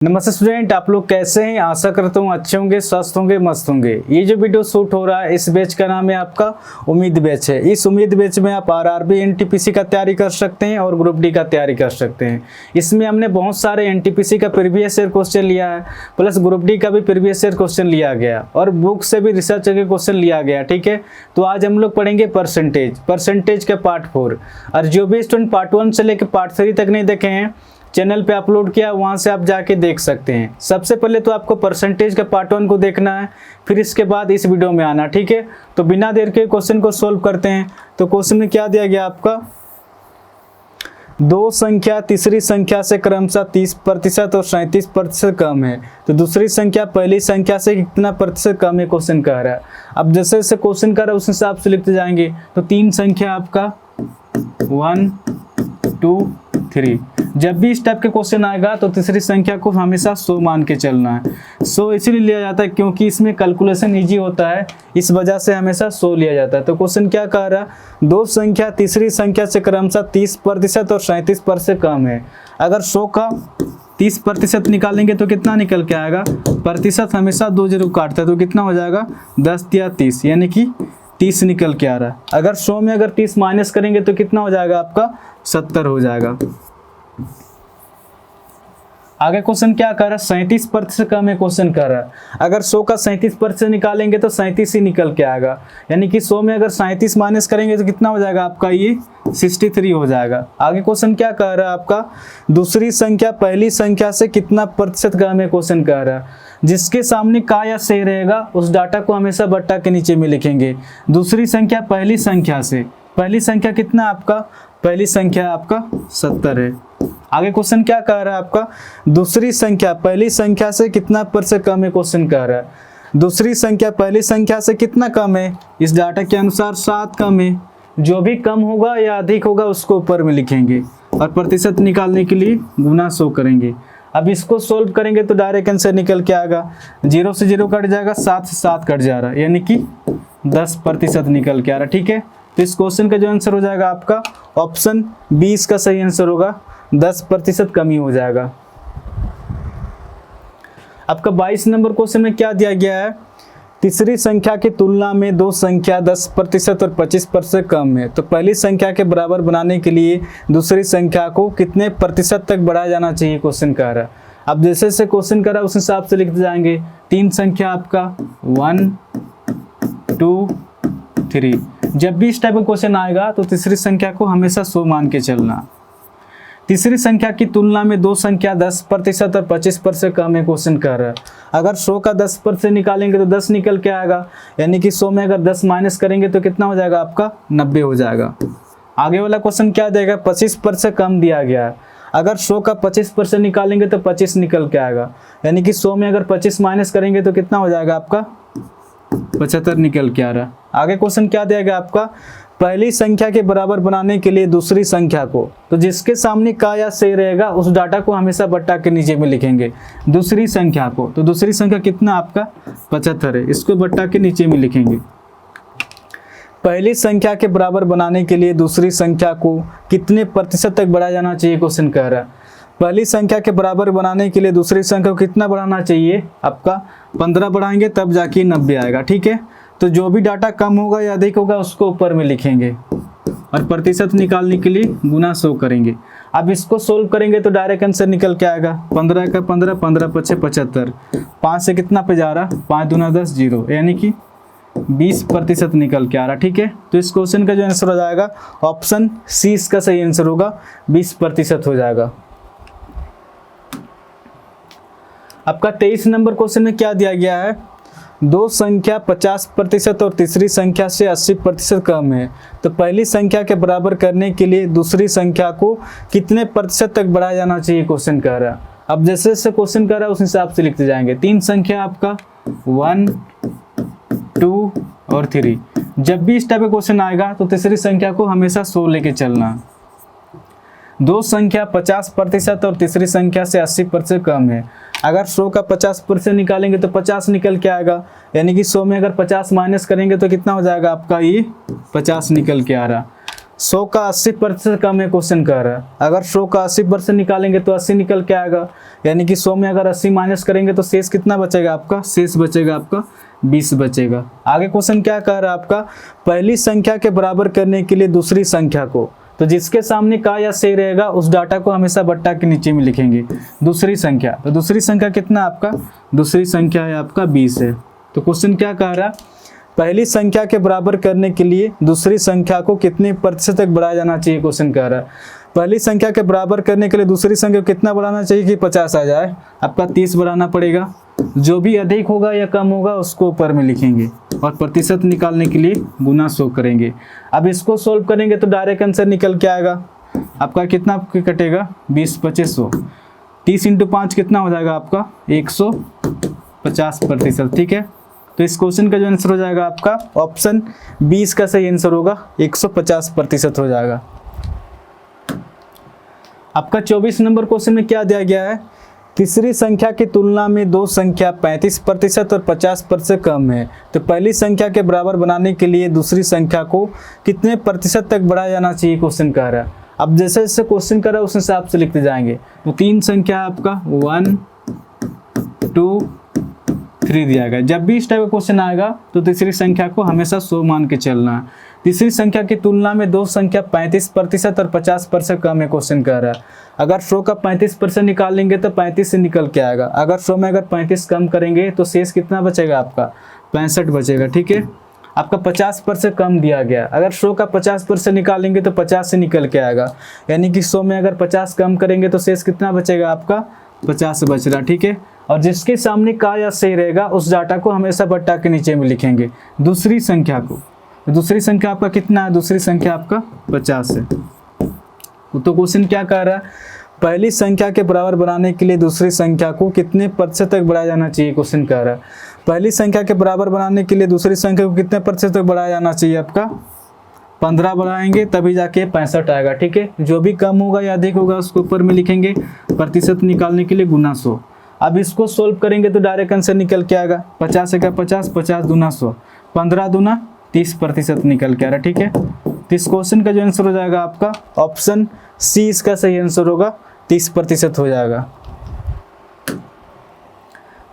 नमस्ते स्टूडेंट, आप लोग कैसे हैं। आशा करता हूँ अच्छे होंगे, स्वस्थ होंगे, मस्त होंगे। ये जो वीडियो शूट हो रहा है इस बैच का नाम है आपका उम्मीद बैच है। इस उम्मीद बैच में आप आरआरबी एनटीपीसी का तैयारी कर सकते हैं और ग्रुप डी का तैयारी कर सकते हैं। इसमें हमने बहुत सारे एनटीपीसी का प्रीवियस ईयर क्वेश्चन लिया है, प्लस ग्रुप डी का भी प्रीवियस ईयर क्वेश्चन लिया गया और बुक से भी रिसर्च के क्वेश्चन लिया गया। ठीक है, तो आज हम लोग पढ़ेंगे परसेंटेज का पार्ट 4। और जो भी स्टूडेंट पार्ट 1 से लेकर पार्ट 3 तक नहीं देखे हैं, चैनल पे अपलोड किया, वहां से आप जाके देख सकते हैं। सबसे पहले तो आपको परसेंटेज का पार्ट 1 को देखना है, फिर इसके बाद इस वीडियो में आना। ठीक है, तो बिना देर के क्वेश्चन को सोल्व करते हैं। तो क्वेश्चन में क्या दिया गया आपका, दो संख्या तीसरी संख्या से क्रमशः 30% और 37% कम है, तो दूसरी संख्या पहली संख्या से कितना प्रतिशत कम है, क्वेश्चन कह रहा है। अब जैसे जैसे क्वेश्चन कह रहा है उस हिसाब से लिखते जाएंगे। तो तीन संख्या आपका 1 2 3, जब भी इस टाइप के क्वेश्चन आएगा तो तीसरी संख्या को हमेशा 100 मान के चलना है। 100 इसीलिए लिया जाता है क्योंकि इसमें कैलकुलेशन इजी होता है, इस वजह से हमेशा 100 लिया जाता है। तो क्वेश्चन क्या कह रहा है, दो संख्या तीसरी संख्या से क्रमशः 30% और 37% कम है। अगर 100 का 30% निकालेंगे तो कितना निकल के आएगा, प्रतिशत हमेशा 2 0 काटता है, तो कितना हो जाएगा 10 या 30, यानी कि 30 निकल के आ रहा है। अगर 100 में अगर 30 माइनस करेंगे तो कितना हो जाएगा आपका 70 हो जाएगा। आगे क्वेश्चन क्या कर रहा है, 37% कम है, क्वेश्चन कर रहा है। अगर 100 का 37% निकालेंगे तो 37 ही निकल के आएगा, यानी कि 100 में अगर 37 माइनस करेंगे तो कितना हो जाएगा आपका, ये 63 हो जाएगा। आगे क्वेश्चन क्या कह रहा है आपका, दूसरी संख्या पहली संख्या से कितना प्रतिशत कम है, क्वेश्चन कह रहा है। जिसके सामने का या सही रहेगा उस डाटा को हमेशा बट्टा के नीचे में लिखेंगे। दूसरी संख्या पहली संख्या से, पहली संख्या कितना आपका, पहली संख्या आपका 70 है। आगे क्वेश्चन क्या कह रहा है आपका, दूसरी संख्या पहली संख्या से कितना प्रतिशत कम है, क्वेश्चन कह रहा है। दूसरी संख्या पहली संख्या से कितना कम है, इस डाटा के अनुसार 7 कम है। जो भी कम होगा या अधिक होगा उसको ऊपर में लिखेंगे और प्रतिशत निकालने के लिए गुना 100 करेंगे। अब इसको सोल्व करेंगे तो डायरेक्ट आंसर निकल के आएगा, 0 से 0 कट जाएगा, 7 से 7 कट जा रहा है, यानी कि 10% निकल के आ रहा है। ठीक है, तो इस क्वेश्चन का जो आंसर हो जाएगा आपका ऑप्शन 20 का सही आंसर होगा, 10% कमी हो जाएगा। आपका 22 नंबर क्वेश्चन में क्या दिया गया है, तीसरी संख्या की तुलना में दो संख्या 10% और 25% कम है, तो पहली संख्या के बराबर बनाने के लिए दूसरी संख्या को कितने प्रतिशत तक बढ़ाया जाना चाहिए, क्वेश्चन कह रहा है। अब जैसे जैसे क्वेश्चन कर रहा है उस हिसाब से लिखते जाएंगे। तीन संख्या आपका 1 2 3, जब भी इस टाइप का क्वेश्चन आएगा तो तीसरी संख्या को हमेशा 100 मान के चलना। तीसरी संख्या की तुलना में दो संख्या 10% और 25% कम है, क्वेश्चन कह रहा है। अगर 100 का 10% निकालेंगे तो 10 निकल के आएगा, यानी कि 100 में अगर 10 माइनस करेंगे तो कितना हो जाएगा आपका 90 हो जाएगा। आगे वाला क्वेश्चन क्या देगा, 25% कम दिया गया है। अगर 100 का 25% निकालेंगे तो 25 निकल के आएगा, यानी कि 100 में अगर 25 माइनस करेंगे तो कितना हो जाएगा आपका 75 निकल के आ रहा है। आगे क्वेश्चन क्या दिया आपका, पहली संख्या के बराबर बनाने के लिए दूसरी संख्या को, तो जिसके सामने का या सही रहेगा उस डाटा को हमेशा बट्टा के नीचे में लिखेंगे। दूसरी संख्या को, तो दूसरी संख्या कितना आपका 75 है, इसको बट्टा के नीचे में लिखेंगे। पहली संख्या के बराबर बनाने के लिए दूसरी संख्या को कितने प्रतिशत तक बढ़ाया जाना चाहिए, क्वेश्चन कह रहा है। पहली संख्या के बराबर बनाने के लिए दूसरी संख्या को कितना बढ़ाना चाहिए, आपका 15 बढ़ाएंगे तब जाके 90 आएगा। ठीक है, तो जो भी डाटा कम होगा या अधिक होगा उसको ऊपर में लिखेंगे और प्रतिशत निकालने के लिए गुना 100 करेंगे। अब इसको सोल्व करेंगे तो डायरेक्ट आंसर निकल के आएगा, 15 का 15, 15 पचे 75, 5 से कितना पे जा रहा, 5 दूना 10 0, यानी कि 20% निकल के आ रहा। ठीक है, तो इस क्वेश्चन का जो आंसर हो जाएगा ऑप्शन सी इसका सही आंसर होगा, 20% हो जाएगा। आपका 23 नंबर क्वेश्चन में क्या दिया गया है, दो संख्या 50% और तीसरी संख्या से 80% कम है, तो पहली संख्या के बराबर करने के लिए दूसरी संख्या को कितने प्रतिशत तक बढ़ाया जाना चाहिए, क्वेश्चन कह रहा है। अब जैसे जैसे क्वेश्चन कर रहा है उस हिसाब से लिखते जाएंगे। तीन संख्या आपका 1 2 और 3, जब भी इस टाइप का क्वेश्चन आएगा तो तीसरी संख्या को हमेशा 100 लेके चलना। दो संख्या 50% और तीसरी संख्या से 80% कम है। अगर 100 का 50% निकालेंगे तो 50 निकल के आएगा, यानी कि 100 में अगर 50 माइनस करेंगे तो कितना हो जाएगा आपका, ये 50 निकल के आ रहा। 100 का 80% कम है, क्वेश्चन कह रहा है। अगर 100 का 80% निकालेंगे तो 80 निकल के आएगा, यानी कि 100 में अगर 80 माइनस करेंगे तो शेष कितना बचेगा आपका, शेष बचेगा आपका 20 बचेगा। आगे क्वेश्चन क्या कह रहा है आपका, पहली संख्या के बराबर करने के लिए दूसरी संख्या को, तो जिसके सामने का या सही रहेगा उस डाटा को हमेशा बट्टा के नीचे में लिखेंगे। दूसरी संख्या, तो दूसरी संख्या कितना आपका, दूसरी संख्या है आपका 20 है। तो क्वेश्चन क्या कह रहा है, पहली संख्या के बराबर करने के लिए दूसरी संख्या को कितने प्रतिशत तक बढ़ाया जाना चाहिए, क्वेश्चन कह रहा है। पहली संख्या के बराबर करने के लिए दूसरी संख्या को कितना बढ़ाना चाहिए कि 50 आ जाए, आपका 30 बढ़ाना पड़ेगा। जो भी अधिक होगा या कम होगा उसको ऊपर में लिखेंगे और प्रतिशत निकालने के लिए गुना 100 करेंगे। अब इसको सोल्व करेंगे तो डायरेक्ट आंसर निकल के आएगा आपका, कितना कटेगा 20 25 100, 30 × 5 कितना हो जाएगा आपका 150%। ठीक है, तो इस क्वेश्चन का जो आंसर हो जाएगा आपका ऑप्शन 20 का सही आंसर होगा, 150% हो जाएगा। आपका 24 नंबर क्वेश्चन में क्या दिया गया है, तीसरी संख्या की तुलना में दो संख्या 35% और 50% कम है, तो पहली संख्या के बराबर बनाने के लिए दूसरी संख्या को कितने प्रतिशत तक बढ़ाया जाना चाहिए, क्वेश्चन कह रहा है। अब जैसे जैसे क्वेश्चन कर रहा है उस हिसाब से लिखते जाएंगे। तो तीन संख्या आपका 1 2 3 दिया गया। जब भी इस टाइप का क्वेश्चन आएगा तो तीसरी संख्या को हमेशा 100 मान के चलना है। तीसरी संख्या की तुलना में दो संख्या 35% और 50% कम है, क्वेश्चन कह रहा है। अगर 100 का 35% निकालेंगे तो 35 से निकल के आएगा। अगर 100 में अगर 35 कम करेंगे तो शेष कितना बचेगा आपका 65 बचेगा। ठीक है, आपका 50% कम दिया गया। अगर 100 का 50% निकालेंगे तो 50 से निकल के आएगा, यानी कि 100 में अगर 50 कम करेंगे तो शेष कितना बचेगा आपका 50 बच रहा। ठीक है, और जिसके सामने का या सही रहेगा उस डाटा को हमेशा बट्टा के नीचे में लिखेंगे दूसरी संख्या को। दूसरी संख्या आपका कितना है, दूसरी संख्या आपका 50 है। तो क्वेश्चन क्या कह रहा है, पहली संख्या के बराबर बनाने के लिए दूसरी संख्या को कितने प्रतिशत तक बढ़ाया जाना चाहिए, क्वेश्चन कह रहा है। पहली संख्या के बराबर बनाने के लिए दूसरी संख्या को कितने प्रतिशत तक बढ़ाया जाना चाहिए, आपका 15 बढ़ाएंगे तभी जाके 65 आएगा। ठीक है, जो भी कम होगा या अधिक होगा उसको ऊपर में लिखेंगे, प्रतिशत निकालने के लिए गुना 100। अब इसको सोल्व करेंगे तो डायरेक्ट आंसर निकल के आएगा 50 का 50, 50 दूना 100, 15 दूना 30% निकल के आ रहा। ठीक है, तो इस क्वेश्चन का जो आंसर हो जाएगा आपका ऑप्शन सी इसका सही आंसर होगा, 30% हो जाएगा।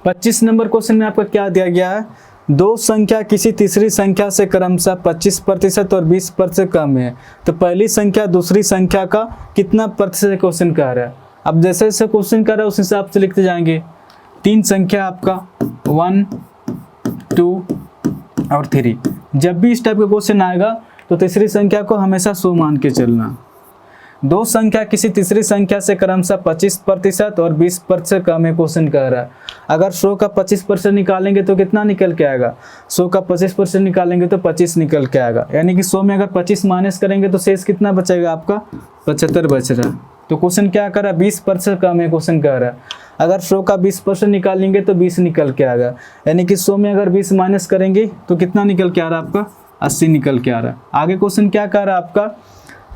25 नंबर क्वेश्चन में आपका क्या दिया गया है, दो संख्या किसी तीसरी संख्या से क्रमशः 25% और 20% कम है, तो पहली संख्या दूसरी संख्या का कितना प्रतिशत, क्वेश्चन कह रहा है। अब जैसे जैसे क्वेश्चन कर रहा है उस हिसाब से लिखते जाएंगे। तीन संख्या आपका 1 2 और 3। जब भी इस टाइप का क्वेश्चन आएगा तो तीसरी संख्या को हमेशा 100 मान के चलना। दो संख्या किसी तीसरी संख्या से क्रमशः 25% और 20% कम है, क्वेश्चन कह रहा है। अगर 100 का 25% निकालेंगे तो कितना निकल के आएगा, 100 का 25% निकालेंगे तो 25 निकल के आएगा, यानी कि 100 में अगर 25 माइनस करेंगे तो शेष कितना बचेगा आपका 75 बच रहा। तो क्वेश्चन क्या कर रहा है, 20% कम है, क्वेश्चन कह रहा है। अगर 100 का 20% निकालेंगे तो 20 निकल के आएगा, यानी कि 100 में अगर 20 माइनस करेंगे तो कितना निकल के आ रहा है आपका 80 निकल के आ रहा है। आगे क्वेश्चन क्या कह रहा है आपका,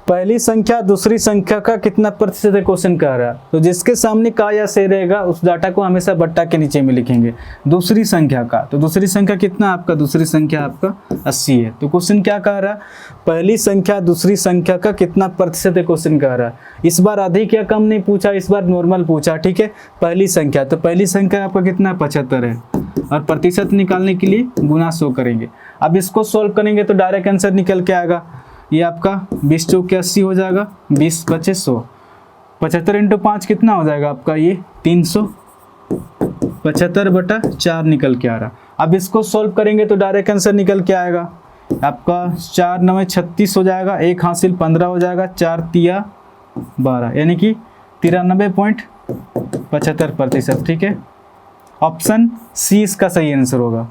पहली संख्या दूसरी संख्या का कितना प्रतिशत है, क्वेश्चन कह रहा है। तो जिसके सामने का या सही रहेगा उस डाटा को हमेशा बट्टा के नीचे में लिखेंगे दूसरी संख्या का। तो दूसरी संख्या कितना आपका, दूसरी संख्या आपका 80 है। तो क्वेश्चन क्या कह रहा है, पहली संख्या दूसरी संख्या का कितना प्रतिशत है, क्वेश्चन कह रहा है। इस बार अधिक या कम नहीं पूछा, इस बार नॉर्मल पूछा। ठीक है, पहली संख्या, तो पहली संख्या आपका कितना 75 है और प्रतिशत निकालने के लिए गुना 100 करेंगे। अब इसको सोल्व करेंगे तो डायरेक्ट आंसर निकल के आएगा, ये आपका 20 चौक के 80 हो जाएगा, 20 25 100, 75 × 5 कितना हो जाएगा आपका ये 375/4 निकल के आ रहा। अब इसको सोल्व करेंगे तो डायरेक्ट आंसर निकल के आएगा आपका 4 9 36 हो जाएगा, 1 हासिल 15 हो जाएगा, 4 तिया 12, यानी कि 93.75%। ठीक है, ऑप्शन सी इसका सही आंसर होगा।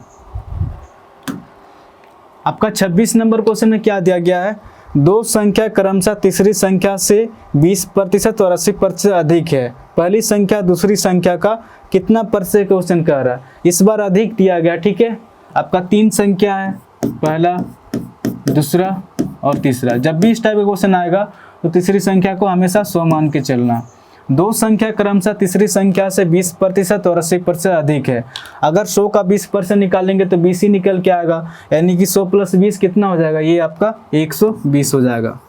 आपका 26 नंबर क्वेश्चन में क्या दिया गया है, दो संख्या क्रमशः तीसरी संख्या से 20% और 80% अधिक है, पहली संख्या दूसरी संख्या का कितना प्रतिशत, क्वेश्चन कह रहा है। इस बार अधिक दिया गया। ठीक है, आपका तीन संख्या है, पहला दूसरा और तीसरा। जब भी इस टाइप का क्वेश्चन आएगा तो तीसरी संख्या को हमेशा 100 मान के चलना। दो संख्या क्रमशः तीसरी संख्या से 20% और 80% अधिक है। अगर 100 का 20% निकालेंगे तो 20 ही निकल के आएगा, यानी कि 100 + 20 कितना हो जाएगा, ये आपका 120 हो जाएगा।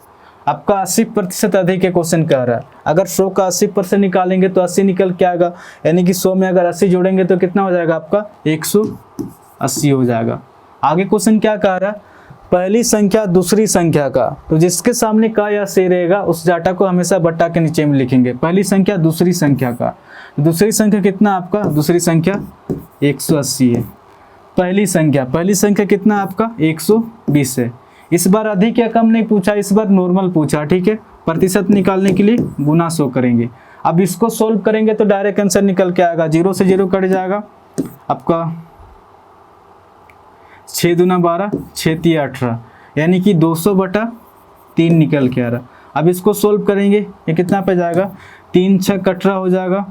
आपका 80% अधिक है क्वेश्चन कह रहा है। अगर 100 का 80% निकालेंगे तो 80 निकल के आएगा, यानी कि 100 में अगर 80 जोड़ेंगे तो कितना हो जाएगा आपका 180 हो जाएगा। आगे क्वेश्चन क्या कह रहा है, पहली संख्या दूसरी संख्या का, तो जिसके सामने का या से रहेगा उस डाटा को हमेशा बट्टा के नीचे में लिखेंगे। पहली संख्या दूसरी संख्या का, दूसरी संख्या कितना आपका, दूसरी संख्या 180 है। पहली संख्या कितना आपका 120 है। इस बार अधिक या कम नहीं पूछा, इस बार नॉर्मल पूछा, ठीक है। प्रतिशत निकालने के लिए गुना 100 करेंगे। अब इसको सोल्व करेंगे तो डायरेक्ट आंसर निकल के आएगा, 0 से 0 कट जाएगा आपका, 6 दूना 12, 6 तिया 18, यानी कि 200/3 निकल के आ रहा। अब इसको सोल्व करेंगे, ये कितना पे जाएगा, 3 6 18 हो जाएगा,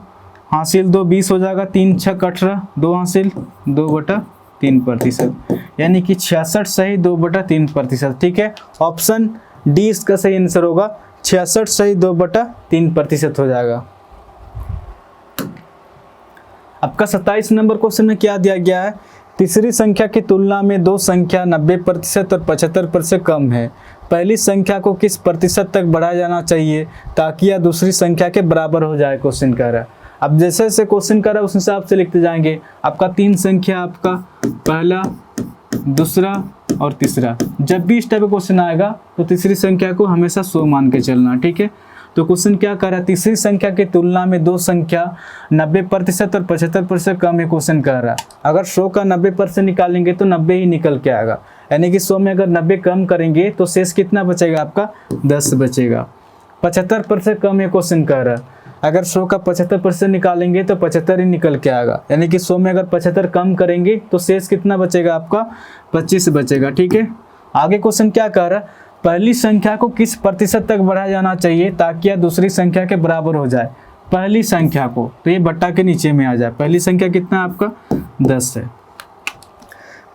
हासिल 2 20 हो जाएगा, 3 6 18, 2 हासिल 2/3%, यानी कि 66 सही 2/3%, ठीक है। ऑप्शन डी इसका सही आंसर होगा, 66 सही 2/3% हो जाएगा। आपका 27 नंबर क्वेश्चन में क्या दिया गया है, तीसरी संख्या की तुलना में दो संख्या 90% और 75% कम है। पहली संख्या को किस प्रतिशत तक बढ़ाया जाना चाहिए ताकि यह दूसरी संख्या के बराबर हो जाए, क्वेश्चन कर रहा है। अब जैसे जैसे क्वेश्चन कर रहा है उस हिसाब से लिखते जाएंगे। आपका 3 संख्या, आपका पहला, दूसरा और तीसरा, जब भी इस टाइप का क्वेश्चन आएगा तो तीसरी संख्या को हमेशा 100 मान के चलना, ठीक है। तो क्वेश्चन क्या कर रहा है, तीसरी संख्या की तुलना में दो संख्या 90% और 75% कम है, क्वेश्चन कर रहा है। अगर 100 का 90% निकालेंगे तो 90 ही निकल के आएगा, यानी कि 100 में अगर 90 कम करेंगे तो शेष कितना बचेगा आपका 10 बचेगा। 75% कम है, क्वेश्चन कर रहा है। अगर 100 का 75% निकालेंगे तो 75 ही निकल के आएगा, यानी कि 100 में अगर 75 कम करेंगे तो शेष कितना बचेगा आपका 25 बचेगा, ठीक है। आगे क्वेश्चन क्या कह रहा है, पहली संख्या को किस प्रतिशत तक बढ़ाया जाना चाहिए ताकि यह दूसरी संख्या के बराबर हो जाए। पहली संख्या को, तो ये बट्टा के नीचे में आ जाए। पहली संख्या कितना आपका 10 है।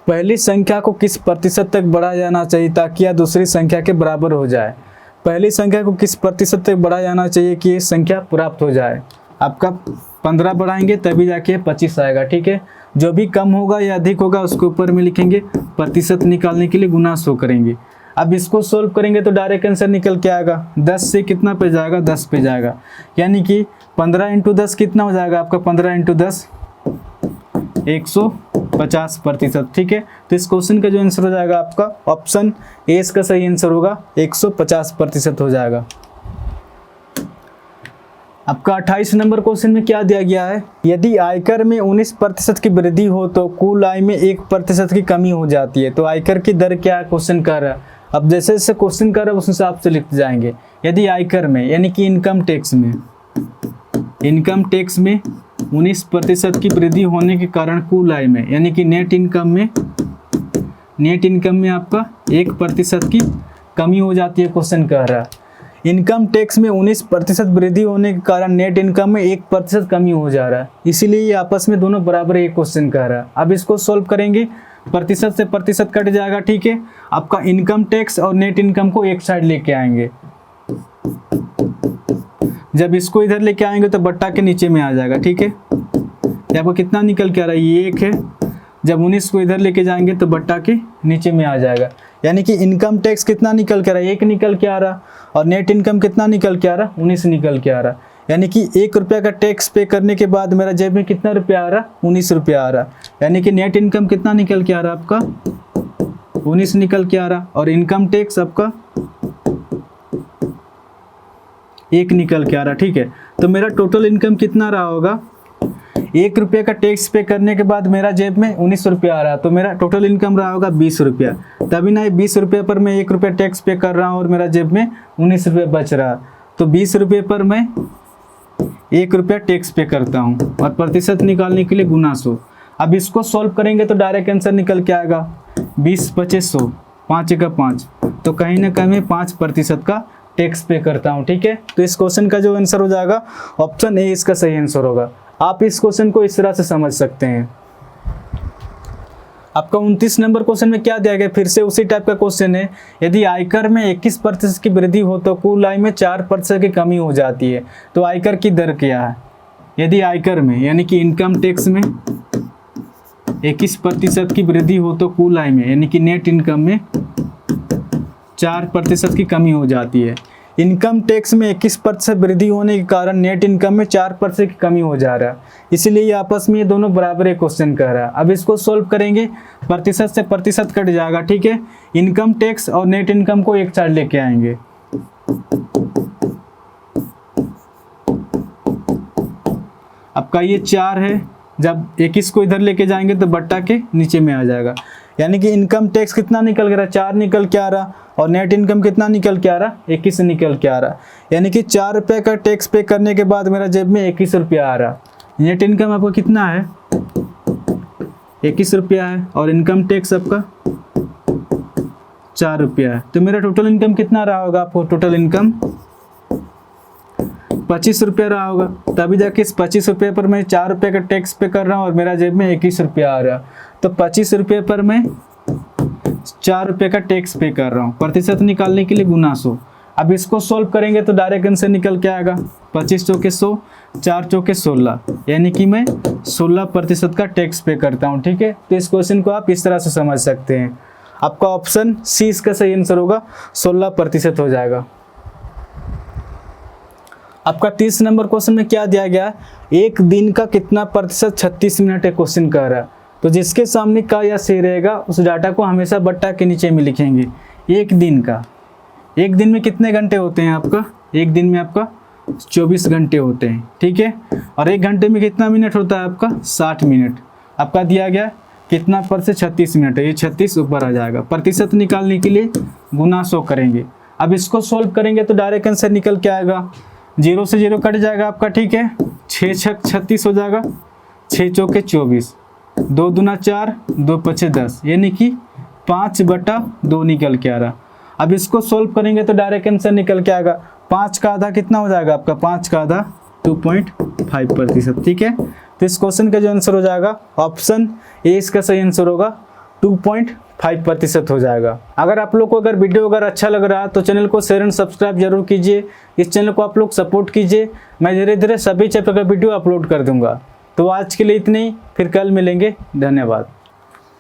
पहली संख्या को किस प्रतिशत तक बढ़ाया जाना चाहिए ताकि यह दूसरी संख्या के बराबर हो जाए। पहली संख्या को किस प्रतिशत तक बढ़ाया जाना चाहिए कि ये संख्या प्राप्त हो जाए। आपका 15 बढ़ाएंगे तभी जाके 25 आएगा, ठीक है। जो भी कम होगा या अधिक होगा उसके ऊपर में लिखेंगे, प्रतिशत निकालने के लिए गुना 100 करेंगे। अब इसको सोल्व करेंगे तो डायरेक्ट आंसर निकल के आएगा, 10 से कितना पे जाएगा 10 पे जाएगा, यानी कि 15 × 10 कितना हो जाएगा आपका 15 × 10 150%, ठीक है। तो इस क्वेश्चन का जो आंसर हो जाएगा आपका ऑप्शन ए इसका सही आंसर होगा, 150% हो जाएगा। आपका 28 नंबर क्वेश्चन में क्या दिया गया है, यदि आयकर में 19% की वृद्धि हो तो कुल आय में 1% की कमी हो जाती है। तो आयकर की दर क्या है, क्वेश्चन कर रहा है। अब जैसे जैसे क्वेश्चन कर रहा है उस हिसाब से लिखते जाएंगे। यदि आयकर में, यानी कि इनकम टैक्स में 19% की वृद्धि होने के कारण कुल आय में, यानी कि नेट इनकम में आपका 1% की कमी हो जाती है, क्वेश्चन कह रहा है। इनकम टैक्स में 19% वृद्धि होने के कारण नेट इनकम में 1% कमी हो जा रहा है, इसीलिए ये आपस में दोनों बराबर एक क्वेश्चन कह रहा है। अब इसको सॉल्व करेंगे, प्रतिशत से प्रतिशत कट जाएगा, ठीक है। आपका इनकम टैक्स और नेट इनकम को एक साइड लेके आएंगे। जब इसको इधर लेके आएंगे तो बट्टा के नीचे में आ जाएगा, ठीक है। आपको कितना निकल के आ रहा है, ये 1 है। जब 19 को इधर लेके जाएंगे तो बट्टा के नीचे में आ जाएगा, यानी कि इनकम टैक्स कितना निकल के आ रहा है 1 निकल के आ रहा, और नेट इनकम कितना निकल के आ रहा 19 निकल के आ रहा। यानी कि 1 रुपया का टैक्स पे करने के बाद मेरा जेब में कितना रुपया आ रहा 19 रुपया आ रहा, यानी कि नेट इनकम कितना निकल के आ रहा आपका 19 निकल के आ रहा, और इनकम टैक्स आपका 1 निकल के आ रहा, ठीक है। तो मेरा टोटल इनकम कितना रहा होगा, 1 रुपये का टैक्स पे करने के बाद मेरा जेब में 19 रुपया आ रहा, तो मेरा टोटल इनकम रहा होगा 20 रुपया। तभी ना 20 रुपये पर मैं 1 रुपया टैक्स पे कर रहा हूँ और मेरा जेब में 19 रुपये बच रहा, तो 20 रुपये पर मैं 1 रुपया टैक्स पे करता हूँ, और प्रतिशत निकालने के लिए गुना 100। अब इसको सॉल्व करेंगे तो डायरेक्ट आंसर निकल के आएगा 20 25 100, 5 का 5, तो कहीं ना कहीं मैं 5% का टैक्स पे करता हूँ, ठीक है। तो इस क्वेश्चन का जो आंसर हो जाएगा ऑप्शन ए इसका सही आंसर होगा। आप इस क्वेश्चन को इस तरह से समझ सकते हैं। आपका 29 नंबर क्वेश्चन में क्या दिया गया, फिर से उसी टाइप का क्वेश्चन है। यदि आयकर में 21% की वृद्धि हो तो कुल आय में 4% की कमी हो जाती है। तो आयकर की दर क्या है, यदि आयकर में, यानी कि इनकम टैक्स में 21% की वृद्धि हो तो कुल आय में, यानी कि नेट इनकम में 4% की कमी हो जाती है। इनकम टैक्स में 21% वृद्धि होने के कारण नेट इनकम में 4% की कमी हो जा रहा है, इसीलिए ये आपस में ये दोनों बराबर एक क्वेश्चन कह रहा है। अब इसको सॉल्व करेंगे, प्रतिशत से प्रतिशत कट जाएगा, ठीक है। इनकम टैक्स और नेट इनकम को एक साइड लेके आएंगे। आपका ये 4 है, जब 21 को इधर लेके जाएंगे तो बट्टा के नीचे में आ जाएगा, यानी कि इनकम टैक्स कितना निकल के रहा, 4 निकल के आ रहा, और नेट इनकम कितना निकल के आ रहा, 21 निकल के आ रहा, यानी कि 4 रुपये का टैक्स पे करने के बाद मेरा जेब में 21 रुपया आ रहा। नेट इनकम आपका कितना है, 21 रुपया है, और इनकम टैक्स आपका 4 रुपया है, तो मेरा टोटल इनकम कितना रहा होगा, आपको टोटल इनकम 25 रुपया रहा होगा। तभी जाके इस 25 रुपये पर मैं 4 रुपये का टैक्स पे कर रहा हूँ और मेरा जेब में 21 रुपया आ रहा, तो 25 रुपये पर मैं 4 रुपये का टैक्स पे कर रहा हूँ। प्रतिशत निकालने के लिए गुना 100। अब इसको सोल्व करेंगे तो डायरेक्ट आंसर निकल के आएगा, 25 चौके 100, 4 चौके 16, यानी कि मैं 16% का टैक्स पे करता हूँ, ठीक है। तो इस क्वेश्चन को आप इस तरह से समझ सकते हैं। आपका ऑप्शन सी इसका सही आंसर होगा, 16% हो जाएगा। आपका 30 नंबर क्वेश्चन में क्या दिया गया है, एक दिन का कितना प्रतिशत 36 मिनट एक क्वेश्चन कर रहा है। तो जिसके सामने का या सही रहेगा उस डाटा को हमेशा बट्टा के नीचे में लिखेंगे। एक दिन का, एक दिन में कितने घंटे होते हैं आपका, एक दिन में आपका 24 घंटे होते हैं, ठीक है। और एक घंटे में कितना मिनट होता है आपका, 60 मिनट। आपका दिया गया कितना पर से 36 मिनट है, ये 36 ऊपर आ जाएगा। प्रतिशत निकालने के लिए गुना 100 करेंगे। अब इसको सोल्व करेंगे तो डायरेक्ट आंसर निकल के आएगा, 0 से 0 कट जाएगा आपका, ठीक है। 6 छक 36 हो जाएगा, 6 चौके 24, 2 दूना 4, 2 पचे 10, यानी कि 5/2 निकल के आ रहा। अब इसको सोल्व करेंगे तो डायरेक्ट आंसर निकल के आएगा, 5 का आधा कितना हो जाएगा आपका, 5 का आधा 2.5%, ठीक है। तो इस क्वेश्चन का जो आंसर हो जाएगा ऑप्शन ए इसका सही आंसर होगा, 2.5% हो जाएगा। अगर आप लोग को अगर वीडियो अगर अच्छा लग रहा है तो चैनल को शेयर एंड सब्सक्राइब जरूर कीजिए। इस चैनल को आप लोग सपोर्ट कीजिए, मैं धीरे धीरे सभी चैप्टर का वीडियो अपलोड कर दूंगा। तो आज के लिए इतने ही, फिर कल मिलेंगे, धन्यवाद।